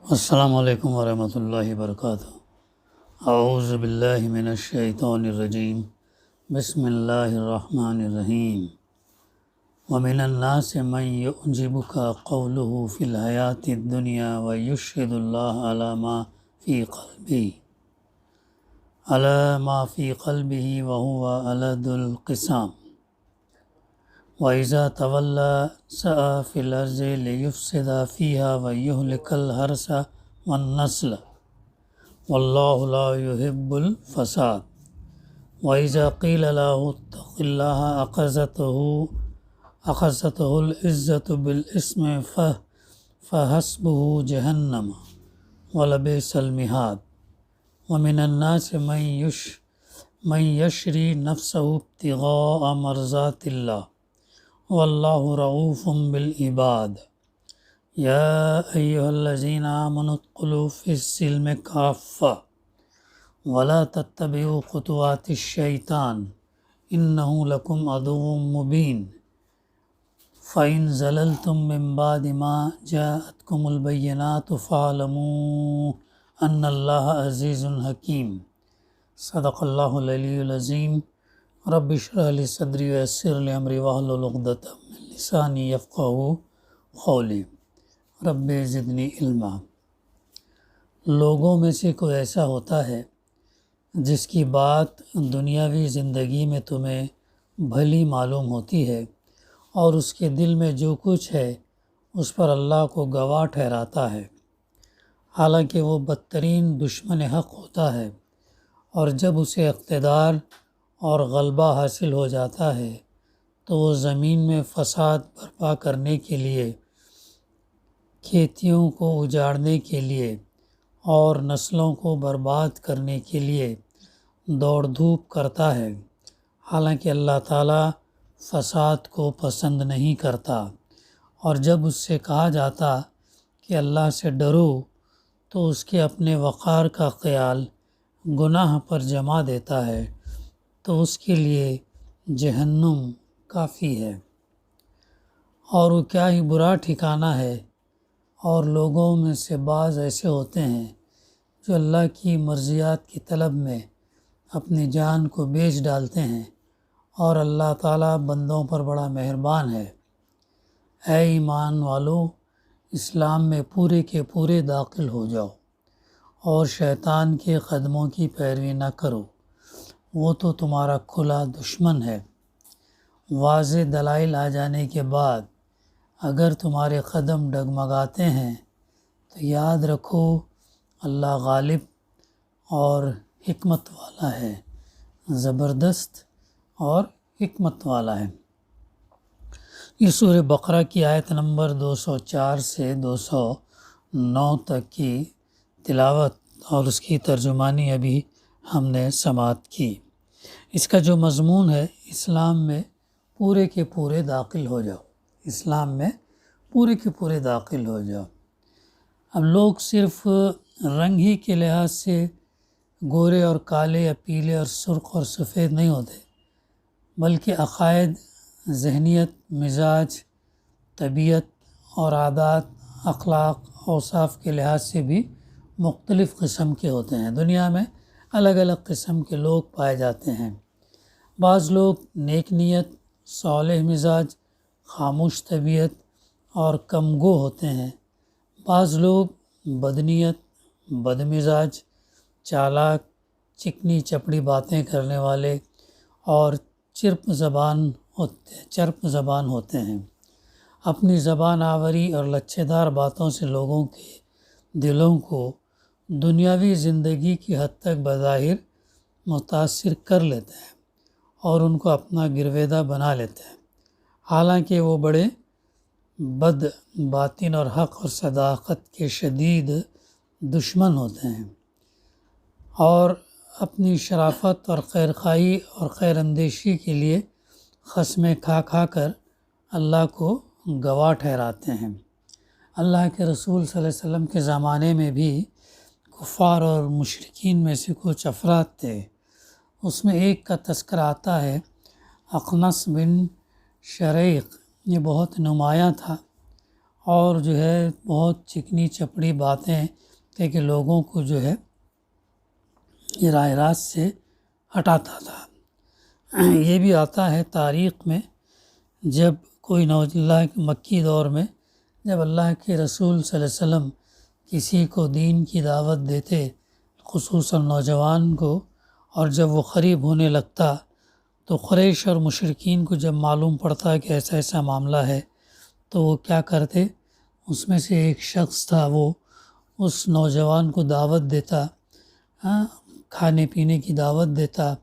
السلام علیکم ورحمۃ اللہ وبرکاتہ۔ اعوذ باللہ من الشیطان الرجیم، بسم اللہ الرحمن الرحیم۔ ومن الناس من يعجبك قوله في الحیاة الدنیا ويشهد الله على ما في قلبه وهو ألد القسام، وَإِذَا تَوَلَّى سَعَى فِي الْأَرْضِ لِيُفْسِدَ فِيهَا وَيُهْلِكَ الْحَرْثَ وَالنَّسْلَ وَاللَّهُ لَا يُحِبُّ الْفَسَادَ، وَإِذَا قِيلَ لَهُ اتَّقِ اللَّهَ أَخَذَتْهُ الْعِزَّةُ بِالْإِثْمِ فَحَسْبُهُ جَهَنَّمُ وَلَبِئْسَ الْمِهَادُ۔ وَمِنَ النَّاسِ مَن يَشْرِي نَفْسَهُ ابْتِغَاءَ مَرْضَاتِ اللَّهِ واللہ رؤوف بالعباد۔ یا ایہا الذین آمنوا ادخلوا فی السلم کافۃ ولا تتبعوا خطوات الشیطان انہ لکم عدو مبین۔ فإن زللتم من بعد ما جاءتکم البینات فاعلموا ان اللہ عزیز حکیم۔ صدق اللہ العلی العظیم۔ رب اشرح لی صدری ویسر لی امری واحلل عقدۃ من لسانی یفقہوا قولی۔ رب زدنی علما۔ لوگوں میں سے کوئی ایسا ہوتا ہے جس کی بات دنیاوی زندگی میں تمہیں بھلی معلوم ہوتی ہے اور اس کے دل میں جو کچھ ہے اس پر اللہ کو گواہ ٹھہراتا ہے، حالانکہ وہ بدترین دشمن حق ہوتا ہے، اور جب اسے اقتدار اور غلبہ حاصل ہو جاتا ہے تو وہ زمین میں فساد برپا کرنے کے لیے، کھیتیوں کو اجاڑنے کے لیے اور نسلوں کو برباد کرنے کے لیے دوڑ دھوپ کرتا ہے، حالانکہ اللہ تعالیٰ فساد کو پسند نہیں کرتا۔ اور جب اس سے کہا جاتا کہ اللہ سے ڈرو تو اس کے اپنے وقار کا خیال گناہ پر جما دیتا ہے تو اس کے لیے جہنم کافی ہے، اور وہ کیا ہی برا ٹھکانہ ہے۔ اور لوگوں میں سے بعض ایسے ہوتے ہیں جو اللہ کی مرضیات کی طلب میں اپنی جان کو بیچ ڈالتے ہیں، اور اللہ تعالیٰ بندوں پر بڑا مہربان ہے۔ اے ایمان والو، اسلام میں پورے کے پورے داخل ہو جاؤ اور شیطان کے قدموں کی پیروی نہ کرو، وہ تو تمہارا کھلا دشمن ہے۔ واضح دلائل آ جانے کے بعد اگر تمہارے قدم ڈگمگاتے ہیں تو یاد رکھو اللہ غالب اور حکمت والا ہے، زبردست اور حکمت والا ہے۔ یہ سورہ بقرہ کی آیت نمبر 204 سے 209 تک کی تلاوت اور اس کی ترجمانی ابھی ہم نے سماعت کی۔ اس کا جو مضمون ہے، اسلام میں پورے کے پورے داخل ہو جاؤ، اسلام میں پورے کے پورے داخل ہو جاؤ۔ اب لوگ صرف رنگ ہی کے لحاظ سے گورے اور کالے یا پیلے اور سرخ اور سفید نہیں ہوتے، بلکہ عقائد، ذہنیت، مزاج، طبیعت اور عادات، اخلاق، اوصاف کے لحاظ سے بھی مختلف قسم کے ہوتے ہیں۔ دنیا میں الگ الگ قسم کے لوگ پائے جاتے ہیں۔ بعض لوگ نیک نیت، صالح مزاج، خاموش طبیعت اور کم گو ہوتے ہیں۔ بعض لوگ بدنیت، بد مزاج، چالاک، چکنی چپڑی باتیں کرنے والے اور چرپ زبان ہوتے ہیں۔ اپنی زبان آوری اور لچھے دار باتوں سے لوگوں کے دلوں کو دنیاوی زندگی کی حد تک بظاہر متاثر کر لیتے ہیں اور ان کو اپنا گرویدہ بنا لیتے ہیں، حالانکہ وہ بڑے بد باطن اور حق اور صداقت کے شدید دشمن ہوتے ہیں، اور اپنی شرافت اور خیرخواہی اور خیر اندیشی کے لیے قسمیں کھا کھا کر اللہ کو گواہ ٹھہراتے ہیں۔ اللہ کے رسول صلی اللہ علیہ وسلم کے زمانے میں بھی کفار اور مشرکین میں سے کچھ افراد تھے۔ اس میں ایک کا تذکرہ آتا ہے، اخنس بن شریق، یہ بہت نمایاں تھا اور جو ہے بہت چکنی چپڑی باتیں کہ لوگوں کو جو ہے راہ راست سے ہٹاتا تھا۔ یہ بھی آتا ہے تاریخ میں، جب کوئی اللہ کے مکی دور میں جب اللہ کے رسول صلی اللہ علیہ وسلم کسی کو دین کی دعوت دیتے، خصوصاً نوجوان کو، اور جب وہ قریب ہونے لگتا تو قریش اور مشرکین کو جب معلوم پڑتا کہ ایسا ایسا معاملہ ہے تو وہ کیا کرتے، اس میں سے ایک شخص تھا، وہ اس نوجوان کو دعوت دیتا، کھانے پینے کی دعوت دیتا،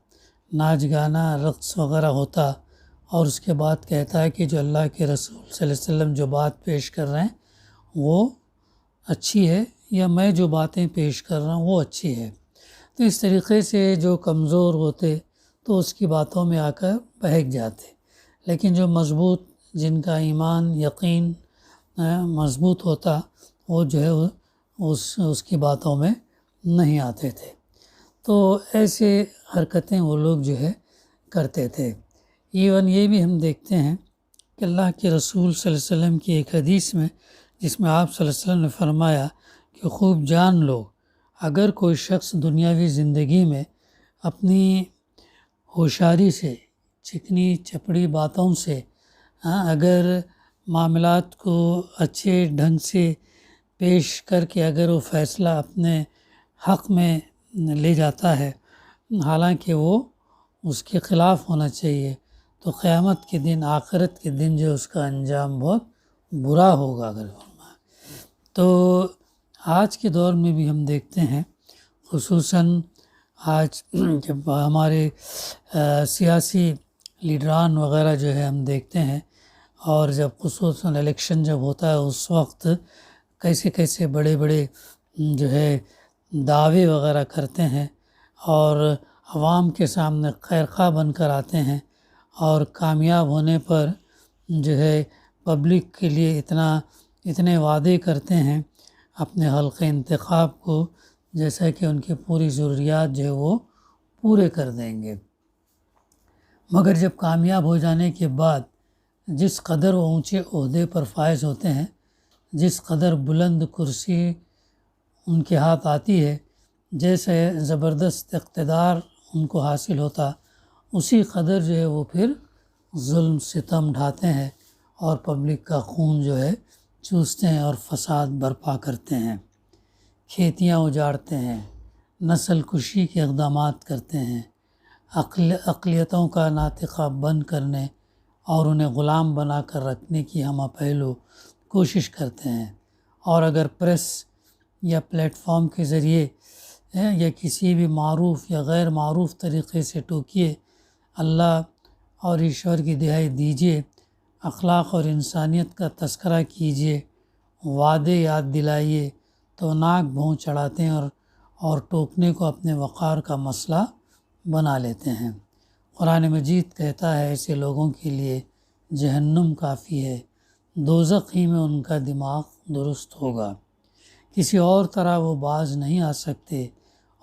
ناچ گانا رقص وغیرہ ہوتا، اور اس کے بعد کہتا ہے کہ جو اللہ کے رسول صلی اللہ علیہ وسلم جو بات پیش کر رہے ہیں وہ اچھی ہے، یا میں جو باتیں پیش کر رہا ہوں وہ اچھی ہے۔ تو اس طریقے سے جو کمزور ہوتے تو اس کی باتوں میں آ کر بہک جاتے، لیکن جو مضبوط، جن کا ایمان یقین مضبوط ہوتا، وہ جو ہے اس کی باتوں میں نہیں آتے تھے۔ تو ایسے حرکتیں وہ لوگ جو ہے کرتے تھے۔ ایون یہ بھی ہم دیکھتے ہیں کہ اللہ کے رسول صلی اللہ علیہ وسلم کی ایک حدیث میں، جس میں آپ صلی اللہ علیہ وسلم نے فرمایا کہ خوب جان لو، اگر کوئی شخص دنیاوی زندگی میں اپنی ہوشیاری سے، چکنی چپڑی باتوں سے، اگر معاملات کو اچھے ڈھنگ سے پیش کر کے اگر وہ فیصلہ اپنے حق میں لے جاتا ہے، حالانکہ وہ اس کے خلاف ہونا چاہیے، تو قیامت کے دن، آخرت کے دن جو اس کا انجام بہت برا ہوگا۔ اگر تو آج کے دور میں بھی ہم دیکھتے ہیں، خصوصاً آج جب ہمارے سیاسی لیڈران وغیرہ جو ہے ہم دیکھتے ہیں، اور جب خصوصاً الیکشن جب ہوتا ہے اس وقت کیسے کیسے بڑے بڑے جو ہے دعوے وغیرہ کرتے ہیں، اور عوام کے سامنے خیرخواہ بن کر آتے ہیں، اور کامیاب ہونے پر جو ہے پبلک کے لیے اتنے وعدے کرتے ہیں اپنے حلقہ انتخاب کو، جیسا کہ ان کی پوری ضروریات جو ہے وہ پورے کر دیں گے، مگر جب کامیاب ہو جانے کے بعد جس قدر وہ اونچے عہدے پر فائز ہوتے ہیں، جس قدر بلند کرسی ان کے ہاتھ آتی ہے، جیسے زبردست اقتدار ان کو حاصل ہوتا، اسی قدر جو ہے وہ پھر ظلم ستم ڈھاتے ہیں، اور پبلک کا خون جو ہے چوستے ہیں، اور فساد برپا کرتے ہیں، کھیتیاں اجاڑتے ہیں، نسل کشی کے اقدامات کرتے ہیں، اقلیتوں کا ناطقہ بند کرنے اور انہیں غلام بنا کر رکھنے کی ہمہ پہلو کوشش کرتے ہیں، اور اگر پریس یا پلیٹ فارم کے ذریعے یا کسی بھی معروف یا غیر معروف طریقے سے ٹوکیے، اللہ اور ایشور کی دہائی دیجیے، اخلاق اور انسانیت کا تذکرہ کیجیے، وعدے یاد دلائیے، تو ناک بھوں چڑھاتے ہیں اور ٹوکنے کو اپنے وقار کا مسئلہ بنا لیتے ہیں۔ قرآن مجید کہتا ہے ایسے لوگوں کے لیے جہنم کافی ہے، دوزخ ہی میں ان کا دماغ درست ہوگا، کسی اور طرح وہ باز نہیں آ سکتے،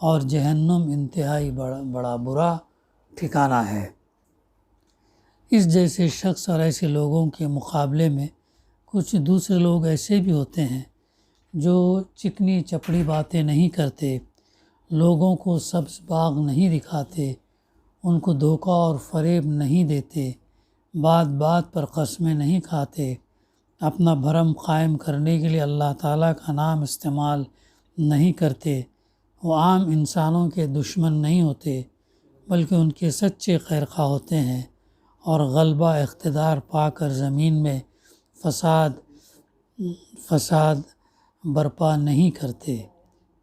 اور جہنم انتہائی بڑا برا ٹھکانہ ہے۔ اس جیسے شخص اور ایسے لوگوں کے مقابلے میں کچھ دوسرے لوگ ایسے بھی ہوتے ہیں جو چکنی چپڑی باتیں نہیں کرتے، لوگوں کو سبز باغ نہیں دکھاتے، ان کو دھوکہ اور فریب نہیں دیتے، بات بات پر قسمیں نہیں کھاتے، اپنا بھرم قائم کرنے کے لیے اللہ تعالیٰ کا نام استعمال نہیں کرتے، وہ عام انسانوں کے دشمن نہیں ہوتے بلکہ ان کے سچے خیرخواہ ہوتے ہیں، اور غلبہ اقتدار پا کر زمین میں فساد برپا نہیں کرتے،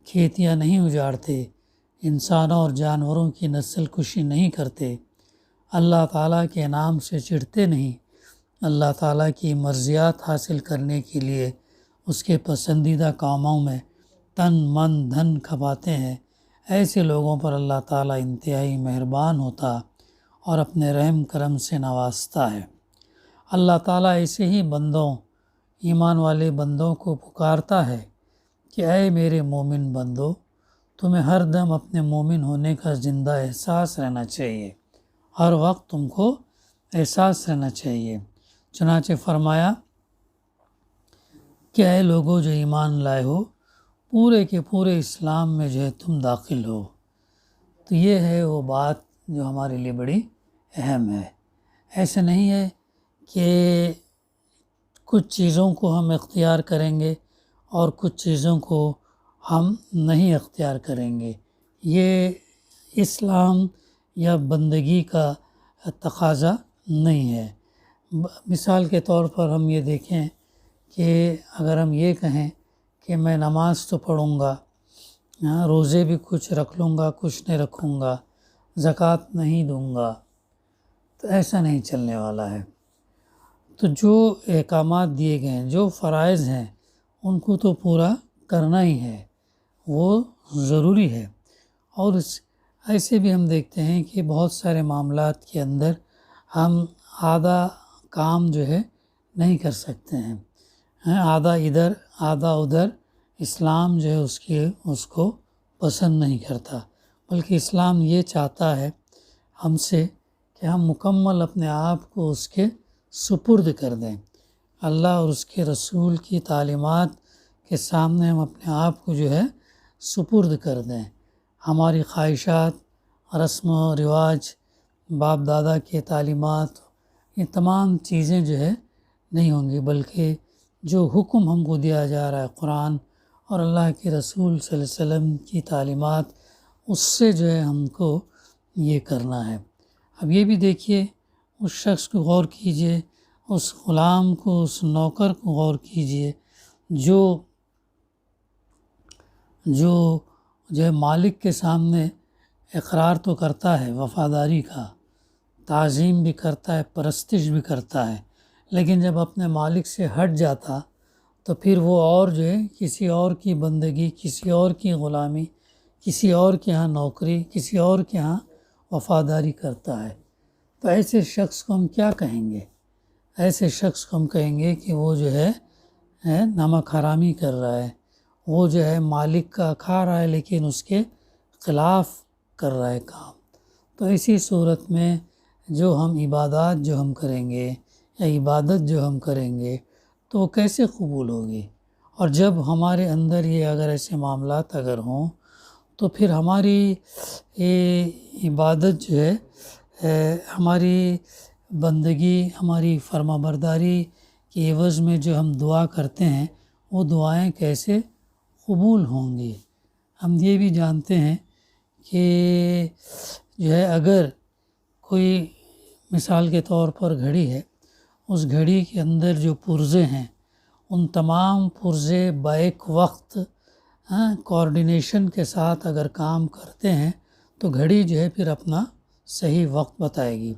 کھیتیاں نہیں اجاڑتے، انسانوں اور جانوروں کی نسل کشی نہیں کرتے، اللہ تعالیٰ کے نام سے چڑھتے نہیں، اللہ تعالیٰ کی مرضیات حاصل کرنے کے لیے اس کے پسندیدہ کاموں میں تن من دھن کھپاتے ہیں، ایسے لوگوں پر اللہ تعالیٰ انتہائی مہربان ہوتا اور اپنے رحم کرم سے نوازتا ہے۔ اللہ تعالیٰ ایسے ہی بندوں، ایمان والے بندوں کو پکارتا ہے کہ اے میرے مومن بندو، تمہیں ہر دم اپنے مومن ہونے کا زندہ احساس رہنا چاہیے، ہر وقت تم کو احساس رہنا چاہیے۔ چنانچہ فرمایا کہ اے لوگوں جو ایمان لائے ہو، پورے کے پورے اسلام میں جو ہے تم داخل ہو۔ تو یہ ہے وہ بات جو ہمارے لیے بڑی اہم ہے۔ ایسا نہیں ہے کہ کچھ چیزوں کو ہم اختیار کریں گے اور کچھ چیزوں کو ہم نہیں اختیار کریں گے۔ یہ اسلام یا بندگی کا تقاضا نہیں ہے۔ مثال کے طور پر ہم یہ دیکھیں کہ اگر ہم یہ کہیں کہ میں نماز تو پڑھوں گا، روزے بھی کچھ رکھ لوں گا، کچھ نہیں رکھوں گا، زکوٰۃ نہیں دوں گا، تو ایسا نہیں چلنے والا ہے۔ تو جو احکامات دیے گئے ہیں، جو فرائض ہیں، ان کو تو پورا کرنا ہی ہے، وہ ضروری ہے۔ اور ایسے بھی ہم دیکھتے ہیں کہ بہت سارے معاملات کے اندر ہم آدھا کام جو ہے نہیں کر سکتے ہیں، آدھا ادھر آدھا ادھر۔ اسلام جو ہے اس کو پسند نہیں کرتا، بلکہ اسلام یہ چاہتا ہے ہم سے کہ ہم مکمل اپنے آپ کو اس کے سپرد کر دیں۔ اللہ اور اس کے رسول کی تعلیمات کے سامنے ہم اپنے آپ کو جو ہے سپرد کر دیں۔ ہماری خواہشات، رسم و رواج، باپ دادا کے تعلیمات، یہ تمام چیزیں جو ہے نہیں ہوں گی، بلکہ جو حکم ہم کو دیا جا رہا ہے قرآن اور اللہ کے رسول صلی اللہ علیہ وسلم کی تعلیمات، اس سے جو ہے ہم کو یہ کرنا ہے۔ اب یہ بھی دیکھیے، اس شخص کو غور کیجئے، اس غلام کو، اس نوکر کو غور کیجئے جو ہے مالک کے سامنے اقرار تو کرتا ہے وفاداری کا، تعظیم بھی کرتا ہے، پرستش بھی کرتا ہے، لیکن جب اپنے مالک سے ہٹ جاتا تو پھر وہ اور جو ہے کسی اور کی بندگی، کسی اور کی غلامی، کسی اور کے ہاں نوکری، کسی اور کے ہاں وفاداری کرتا ہے۔ تو ایسے شخص کو ہم کیا کہیں گے؟ ایسے شخص کو ہم کہیں گے کہ وہ جو ہے نمک حرامی کر رہا ہے، وہ جو ہے مالک کا کھا رہا ہے لیکن اس کے خلاف کر رہا ہے کام۔ تو اسی صورت میں جو ہم عبادات جو ہم کریں گے یا عبادت جو ہم کریں گے تو وہ کیسے قبول ہوگی؟ اور جب ہمارے اندر یہ اگر ایسے معاملات اگر ہوں تو پھر ہماری عبادت جو ہے، ہماری بندگی، ہماری فرما برداری کے عوض میں جو ہم دعا کرتے ہیں وہ دعائیں کیسے قبول ہوں گی؟ ہم یہ بھی جانتے ہیں کہ جو ہے اگر کوئی مثال کے طور پر گھڑی ہے، اس گھڑی کے اندر جو پرزے ہیں، ان تمام پرزے بیک وقت کوارڈینیشن کے ساتھ اگر کام کرتے ہیں تو گھڑی جو ہے پھر اپنا صحیح وقت بتائے گی۔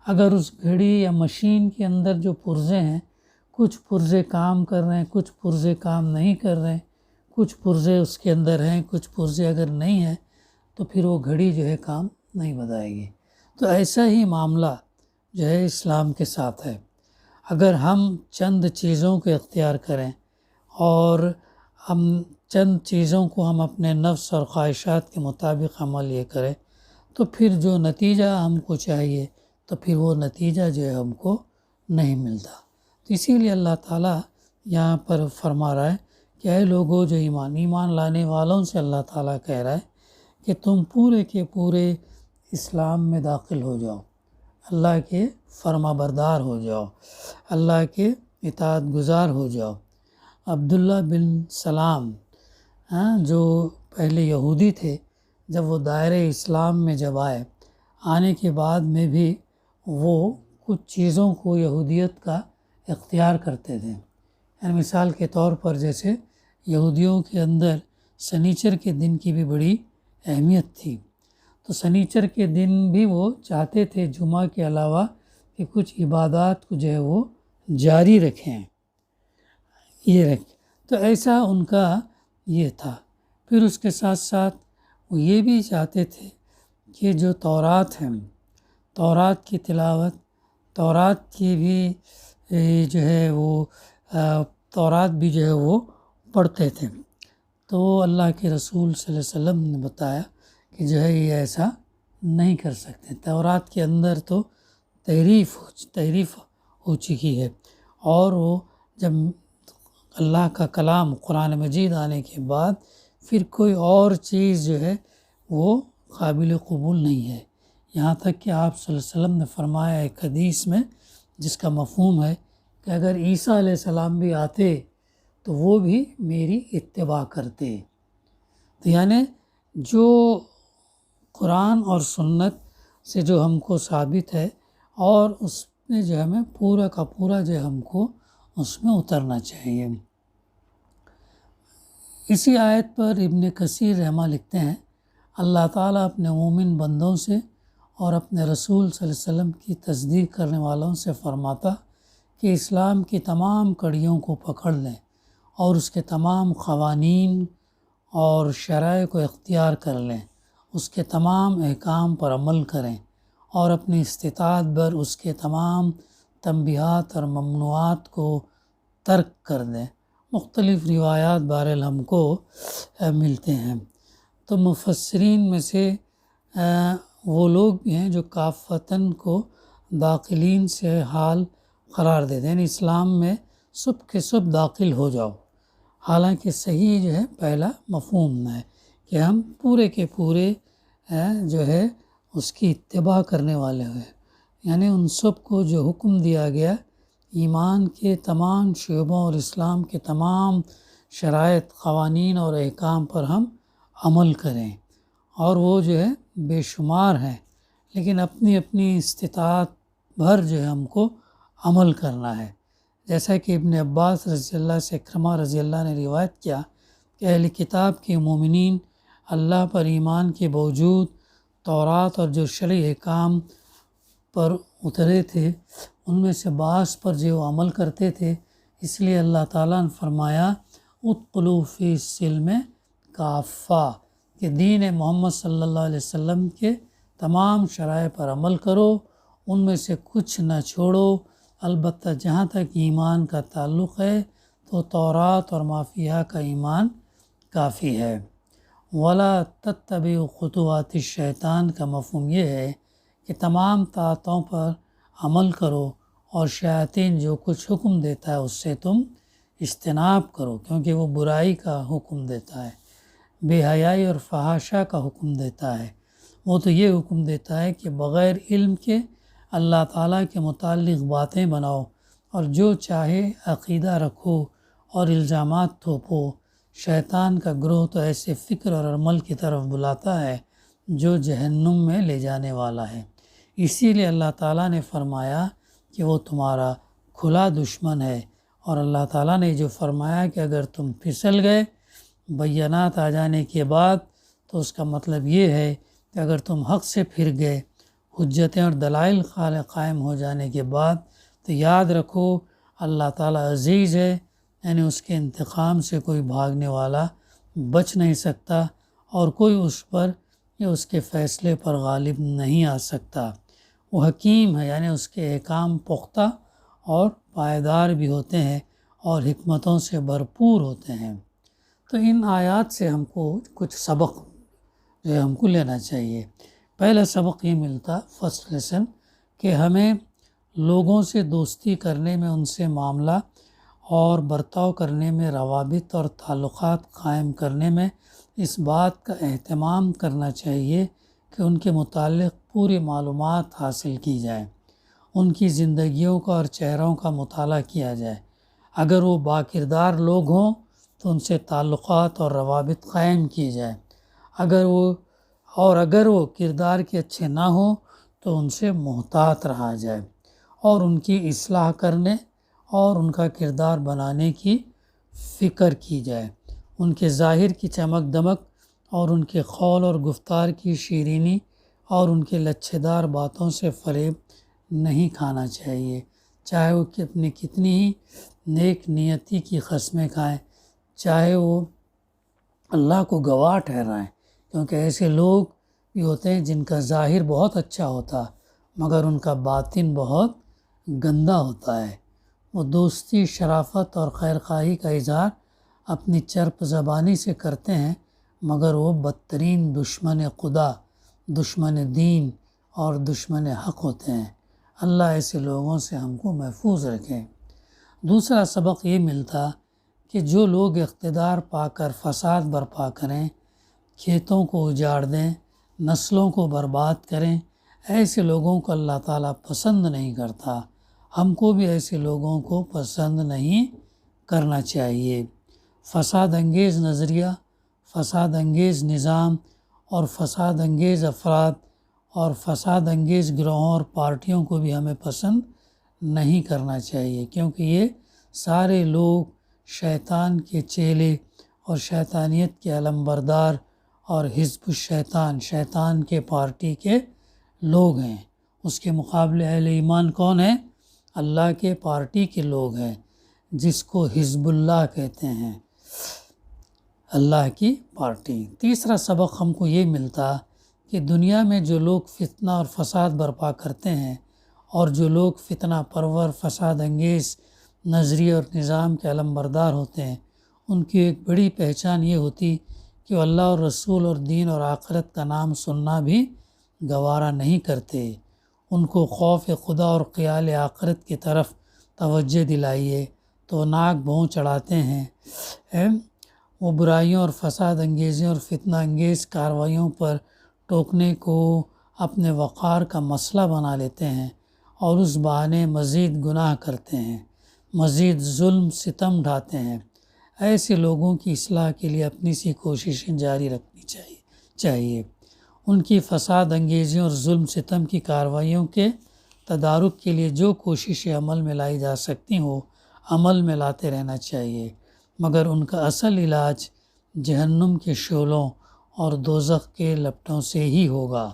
اگر اس گھڑی یا مشین کے اندر جو پرزے ہیں، کچھ پرزے کام کر رہے ہیں، کچھ پرزے کام نہیں کر رہے ہیں، کچھ پرزے اس کے اندر ہیں، کچھ پرزے اگر نہیں ہیں، تو پھر وہ گھڑی جو ہے کام نہیں بتائے گی۔ تو ایسا ہی معاملہ جو ہے اسلام کے ساتھ ہے۔ اگر ہم چند چیزوں کو اختیار کریں اور ہم چند چیزوں کو ہم اپنے نفس اور خواہشات کے مطابق عمل یہ کریں تو پھر جو نتیجہ ہم کو چاہیے تو پھر وہ نتیجہ جو ہے ہم کو نہیں ملتا۔ تو اسی لیے اللہ تعالیٰ یہاں پر فرما رہا ہے کہ اے لوگوں جو ایمان لانے والوں سے اللہ تعالیٰ کہہ رہا ہے کہ تم پورے کے پورے اسلام میں داخل ہو جاؤ، اللہ کے فرما بردار ہو جاؤ، اللہ کے اطاعت گزار ہو جاؤ۔ عبداللہ بن سلام جو پہلے یہودی تھے، جب وہ دائرۂ اسلام میں جب آنے کے بعد میں بھی وہ کچھ چیزوں کو یہودیت کا اختیار کرتے تھے۔ یعنی مثال کے طور پر جیسے یہودیوں کے اندر سنیچر کے دن کی بھی بڑی اہمیت تھی، تو سنیچر کے دن بھی وہ چاہتے تھے جمعہ کے علاوہ کہ کچھ عبادات کو جو ہے وہ جاری رکھیں، تو ایسا ان کا یہ تھا۔ پھر اس کے ساتھ ساتھ وہ یہ بھی چاہتے تھے کہ جو تورات ہیں، تورات کی تلاوت، تورات کی بھی جو ہے وہ تورات بھی جو ہے وہ پڑھتے تھے۔ تو اللہ کے رسول صلی اللہ علیہ وسلم نے بتایا کہ جو ہے یہ ایسا نہیں کر سکتے، تورات کے اندر تو تحریف ہو چکی ہے، اور وہ جب اللہ کا کلام قرآن مجید آنے کے بعد پھر کوئی اور چیز جو ہے وہ قابل قبول نہیں ہے، یہاں تک کہ آپ صلی اللہ علیہ وسلم نے فرمایا ایک حدیث میں، جس کا مفہوم ہے کہ اگر عیسیٰ علیہ السلام بھی آتے تو وہ بھی میری اتباع کرتے۔ تو یعنی جو قرآن اور سنت سے جو ہم کو ثابت ہے، اور اس میں جو ہمیں پورا کا پورا جو ہم کو اس میں اترنا چاہیے۔ اسی آیت پر ابن کثیر رحمہ لکھتے ہیں، اللہ تعالیٰ اپنے مومن بندوں سے اور اپنے رسول صلی اللہ علیہ وسلم کی تصدیق کرنے والوں سے فرماتا کہ اسلام کی تمام کڑیوں کو پکڑ لیں اور اس کے تمام قوانین اور شرائع کو اختیار کر لیں، اس کے تمام احکام پر عمل کریں اور اپنی استطاعت بھر اس کے تمام تنبیہات اور ممنوعات کو ترک کر دیں۔ مختلف روایات بہرحال ہم کو ملتے ہیں۔ تو مفسرین میں سے وہ لوگ بھی ہیں جو کافتاً کو داخلین سے حال قرار دیتے ہیں، یعنی اسلام میں سب کے سب داخل ہو جاؤ، حالانکہ صحیح جو ہے پہلا مفہوم ہے کہ ہم پورے کے پورے جو ہے اس کی اتباع کرنے والے ہوئے، یعنی ان سب کو جو حکم دیا گیا ایمان کے تمام شعبوں اور اسلام کے تمام شرائط، قوانین اور احکام پر ہم عمل کریں، اور وہ جو ہے بے شمار ہیں، لیکن اپنی اپنی استطاعت بھر جو ہے ہم کو عمل کرنا ہے۔ جیسا کہ ابن عباس رضی اللہ سے اکرمہ رضی اللہ نے روایت کیا کہ اہل کتاب کے مومنین اللہ پر ایمان کے باوجود تورات اور جو شرعی احکام پر اترے تھے ان میں سے بعض پر جو عمل کرتے تھے، اس لیے اللہ تعالیٰ نے فرمایا ادخلوا فی السلم کافہ، کہ دین محمد صلی اللہ علیہ وسلم کے تمام شرائع پر عمل کرو، ان میں سے کچھ نہ چھوڑو، البتہ جہاں تک ایمان کا تعلق ہے تو تورات اور ما فیہا کا ایمان کافی ہے۔ ولا تتبعوا خطوات الشیطان کا مفہوم یہ ہے کہ تمام طاعتوں پر عمل کرو اور شیاطین جو کچھ حکم دیتا ہے اس سے تم اجتناب کرو، کیونکہ وہ برائی کا حکم دیتا ہے، بے حیائی اور فحاشا کا حکم دیتا ہے۔ وہ تو یہ حکم دیتا ہے کہ بغیر علم کے اللہ تعالیٰ کے متعلق باتیں بناؤ اور جو چاہے عقیدہ رکھو اور الزامات تھوپو۔ شیطان کا گروہ تو ایسے فکر اور عمل کی طرف بلاتا ہے جو جہنم میں لے جانے والا ہے، اسی لیے اللہ تعالیٰ نے فرمایا کہ وہ تمہارا کھلا دشمن ہے، اور اللہ تعالیٰ نے جو فرمایا کہ اگر تم پھسل گئے بینات آ جانے کے بعد تو اس کا مطلب یہ ہے کہ اگر تم حق سے پھر گئے، حجتیں اور دلائل قائم ہو جانے کے بعد، تو یاد رکھو اللہ تعالیٰ عزیز ہے، یعنی اس کے انتقام سے کوئی بھاگنے والا بچ نہیں سکتا، اور کوئی اس پر یا اس کے فیصلے پر غالب نہیں آ سکتا۔ وہ حکیم ہے، یعنی اس کے احکام پختہ اور پائیدار بھی ہوتے ہیں اور حکمتوں سے بھرپور ہوتے ہیں۔ تو ان آیات سے ہم کو کچھ سبق جو ہے ہم کو لینا چاہیے۔ پہلا سبق یہ ملتا فرسٹ لیسن کہ ہمیں لوگوں سے دوستی کرنے میں، ان سے معاملہ اور برتاؤ کرنے میں، روابط اور تعلقات قائم کرنے میں اس بات کا اہتمام کرنا چاہیے کہ ان کے متعلق پوری معلومات حاصل کی جائے، ان کی زندگیوں کا اور چہروں کا مطالعہ کیا جائے۔ اگر وہ باکردار لوگ ہوں تو ان سے تعلقات اور روابط قائم کیے جائے، اگر وہ کردار کے اچھے نہ ہوں تو ان سے محتاط رہا جائے، اور ان کی اصلاح کرنے اور ان کا کردار بنانے کی فکر کی جائے۔ ان کے ظاہر کی چمک دمک اور ان کے قول اور گفتار کی شیرینی اور ان کے لچھے دار باتوں سے فریب نہیں کھانا چاہیے، چاہے وہ اپنی کتنی ہی نیک نیتی کی قسمیں کھائیں، چاہے وہ اللہ کو گواہ ٹھہرائیں، کیونکہ ایسے لوگ بھی ہوتے ہیں جن کا ظاہر بہت اچھا ہوتا مگر ان کا باطن بہت گندا ہوتا ہے۔ وہ دوستی، شرافت اور خیرخواہی کا اظہار اپنی چرپ زبانی سے کرتے ہیں، مگر وہ بدترین دشمن خدا، دشمن دین اور دشمن حق ہوتے ہیں۔ اللہ ایسے لوگوں سے ہم کو محفوظ رکھے۔ دوسرا سبق یہ ملتا کہ جو لوگ اقتدار پا کر فساد برپا کریں، کھیتوں کو اجاڑ دیں، نسلوں کو برباد کریں، ایسے لوگوں کو اللہ تعالیٰ پسند نہیں کرتا۔ ہم کو بھی ایسے لوگوں کو پسند نہیں کرنا چاہیے۔ فساد انگیز نظریہ، فساد انگیز نظام اور فساد انگیز افراد اور فساد انگیز گروہوں اور پارٹیوں کو بھی ہمیں پسند نہیں کرنا چاہیے، کیونکہ یہ سارے لوگ شیطان کے چیلے اور شیطانیت کے علمبردار اور حزب الشیطان، شیطان کے پارٹی کے لوگ ہیں۔ اس کے مقابلے اہل ایمان کون ہیں؟ اللہ کے پارٹی کے لوگ ہیں، جس کو حزب اللہ کہتے ہیں، اللہ کی پارٹی۔ تیسرا سبق ہم کو یہ ملتا کہ دنیا میں جو لوگ فتنہ اور فساد برپا کرتے ہیں اور جو لوگ فتنہ پرور، فساد انگیز نظریے اور نظام کے علمبردار ہوتے ہیں، ان کی ایک بڑی پہچان یہ ہوتی کہ وہ اللہ اور رسول اور دین اور آخرت کا نام سننا بھی گوارا نہیں کرتے۔ ان کو خوف خدا اور خیال آخرت کی طرف توجہ دلائیے تو ناک بھوں چڑھاتے ہیں۔ وہ برائیوں اور فساد انگیزیوں اور فتنہ انگیز کارروائیوں پر ٹوکنے کو اپنے وقار کا مسئلہ بنا لیتے ہیں اور اس بہانے مزید گناہ کرتے ہیں، مزید ظلم ستم ڈھاتے ہیں۔ ایسے لوگوں کی اصلاح کے لیے اپنی سی کوششیں جاری رکھنی چاہیے۔ ان کی فساد انگیزیوں اور ظلم ستم کی کارروائیوں کے تدارک کے لیے جو کوششیں عمل میں لائی جا سکتی ہوں، عمل میں لاتے رہنا چاہیے، مگر ان کا اصل علاج جہنم کے شعلوں اور دوزخ کے لپٹوں سے ہی ہوگا۔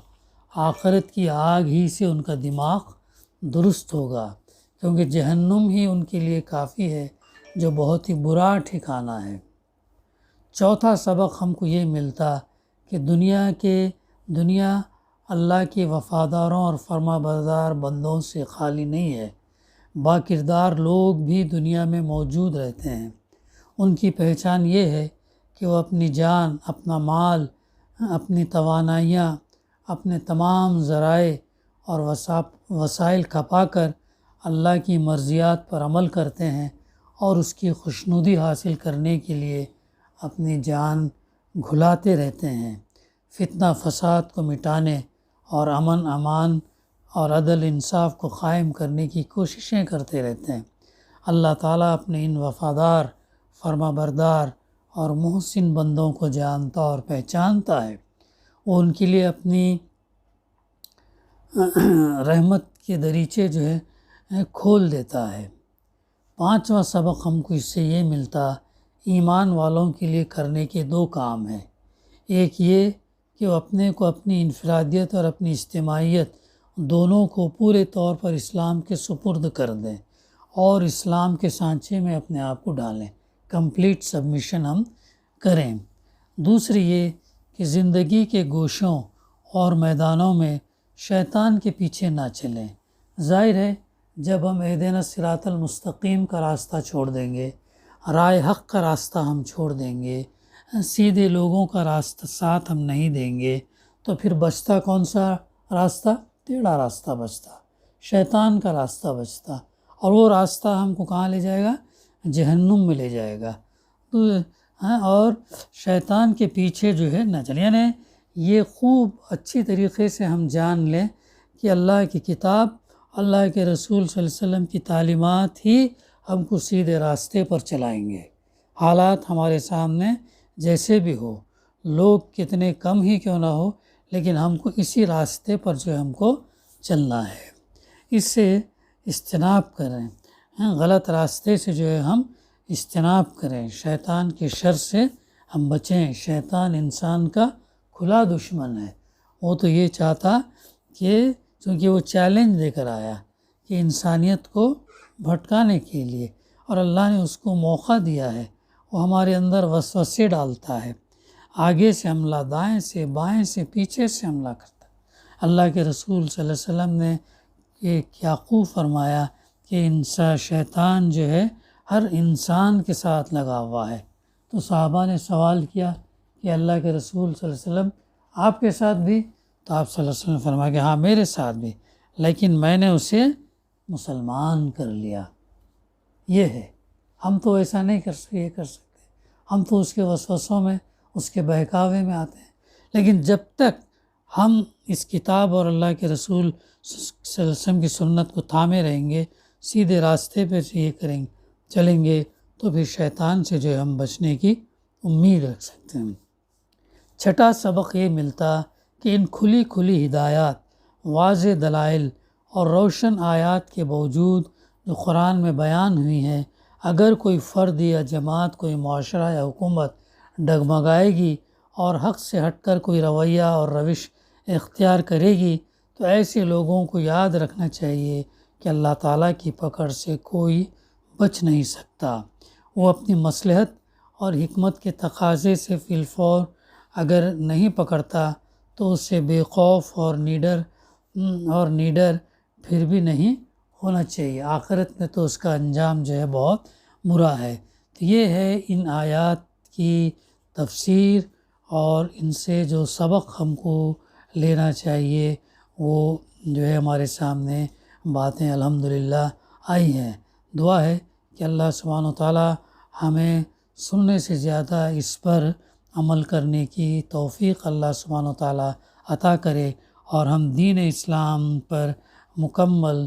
آخرت کی آگ ہی سے ان کا دماغ درست ہوگا، کیونکہ جہنم ہی ان کے لیے کافی ہے، جو بہت ہی برا ٹھکانہ ہے۔ چوتھا سبق ہم کو یہ ملتا کہ دنیا اللہ کے وفاداروں اور فرما بردار بندوں سے خالی نہیں ہے۔ با کردار لوگ بھی دنیا میں موجود رہتے ہیں۔ ان کی پہچان یہ ہے کہ وہ اپنی جان، اپنا مال، اپنی توانائیاں، اپنے تمام ذرائع اور وسائل کھپا کر اللہ کی مرضیات پر عمل کرتے ہیں اور اس کی خوشنودی حاصل کرنے کے لیے اپنی جان گھلاتے رہتے ہیں۔ فتنہ فساد کو مٹانے اور امن امان اور عدل انصاف کو قائم کرنے کی کوششیں کرتے رہتے ہیں۔ اللہ تعالیٰ اپنے ان وفادار، فرما بردار اور محسن بندوں کو جانتا اور پہچانتا ہے۔ وہ ان کے لیے اپنی رحمت کے دریچے کھول دیتا ہے۔ پانچواں سبق ہم کو اس سے یہ ملتا، ایمان والوں کے لیے کرنے کے دو کام ہیں۔ ایک یہ کہ وہ اپنے کو اپنی انفرادیت اور اپنی اجتماعیت دونوں کو پورے طور پر اسلام کے سپرد کر دیں اور اسلام کے سانچے میں اپنے آپ کو ڈالیں، کمپلیٹ سبمیشن ہم کریں۔ دوسری یہ کہ زندگی کے گوشوں اور میدانوں میں شیطان کے پیچھے نہ چلیں۔ ظاہر ہے جب ہم اہدنا صراط المستقیم کا راستہ چھوڑ دیں گے، رائے حق کا راستہ ہم چھوڑ دیں گے، سیدھے لوگوں کا راستہ ساتھ ہم نہیں دیں گے، تو پھر بچتا کون سا راستہ؟ ٹیڑھا راستہ بچتا، شیطان کا راستہ بچتا، اور وہ راستہ ہم کو کہاں لے جائے گا؟ جہنم میں لے جائے گا۔ اور شیطان کے پیچھے نہ چلیں، یعنی یہ خوب اچھی طریقے سے ہم جان لیں کہ اللہ کی کتاب، اللہ کے رسول صلی اللہ علیہ وسلم کی تعلیمات ہی ہم کو سیدھے راستے پر چلائیں گے۔ حالات ہمارے سامنے جیسے بھی ہو، لوگ کتنے کم ہی کیوں نہ ہو، لیکن ہم کو اسی راستے پر ہم کو چلنا ہے۔ اس سے اجتناب کریں، غلط راستے سے ہم اجتناب کریں، شیطان کے شر سے ہم بچیں۔ شیطان انسان کا کھلا دشمن ہے۔ وہ تو یہ چاہتا کہ چونکہ وہ چیلنج دے کر آیا کہ انسانیت کو بھٹکانے کے لیے، اور اللہ نے اس کو موقع دیا ہے، وہ ہمارے اندر وسوسے ڈالتا ہے، آگے سے حملہ، دائیں سے، بائیں سے، پیچھے سے حملہ کرتا ہے۔ اللہ کے رسول صلی اللہ علیہ وسلم نے کیا خوب فرمایا کہ شیطان ہر انسان کے ساتھ لگا ہوا ہے۔ تو صحابہ نے سوال کیا کہ اللہ کے رسول صلی اللہ علیہ وسلم آپ کے ساتھ بھی؟ تو آپ صلی اللہ علیہ وسلم فرمایا کہ ہاں میرے ساتھ بھی، لیکن میں نے اسے مسلمان کر لیا۔ یہ ہے ہم تو ایسا نہیں یہ کر سکتے، ہم تو اس کے وسوسوں میں، اس کے بہکاوے میں آتے ہیں۔ لیکن جب تک ہم اس کتاب اور اللہ کے رسول صلی اللہ علیہ وسلم کی سنت کو تھامے رہیں گے، سیدھے راستے پہ یہ چلیں گے، تو پھر شیطان سے جو ہے ہم بچنے کی امید رکھ سکتے ہیں۔ چھٹا سبق یہ ملتا کہ ان کھلی ہدایات، واضح دلائل اور روشن آیات کے باوجود جو قرآن میں بیان ہوئی ہیں، اگر کوئی فرد یا جماعت، کوئی معاشرہ یا حکومت ڈگمگائے گی اور حق سے ہٹ کر کوئی رویہ اور روش اختیار کرے گی، تو ایسے لوگوں کو یاد رکھنا چاہیے کہ اللہ تعالیٰ کی پکڑ سے کوئی بچ نہیں سکتا۔ وہ اپنی مصلحت اور حکمت کے تقاضے سے فی الفور اگر نہیں پکڑتا تو اس سے بے خوف اور نیڈر پھر بھی نہیں ہونا چاہیے، آخرت میں تو اس کا انجام جو ہے بہت برا ہے۔ تو یہ ہے ان آیات کی تفسیر، اور ان سے جو سبق ہم کو لینا چاہیے وہ جو ہے ہمارے سامنے باتیں الحمدللہ آئی ہیں۔ دعا ہے کہ اللہ سبحانہ وتعالی ہمیں سننے سے زیادہ اس پر عمل کرنے کی توفیق اللہ سبحانہ وتعالی عطا کرے، اور ہم دین اسلام پر مکمل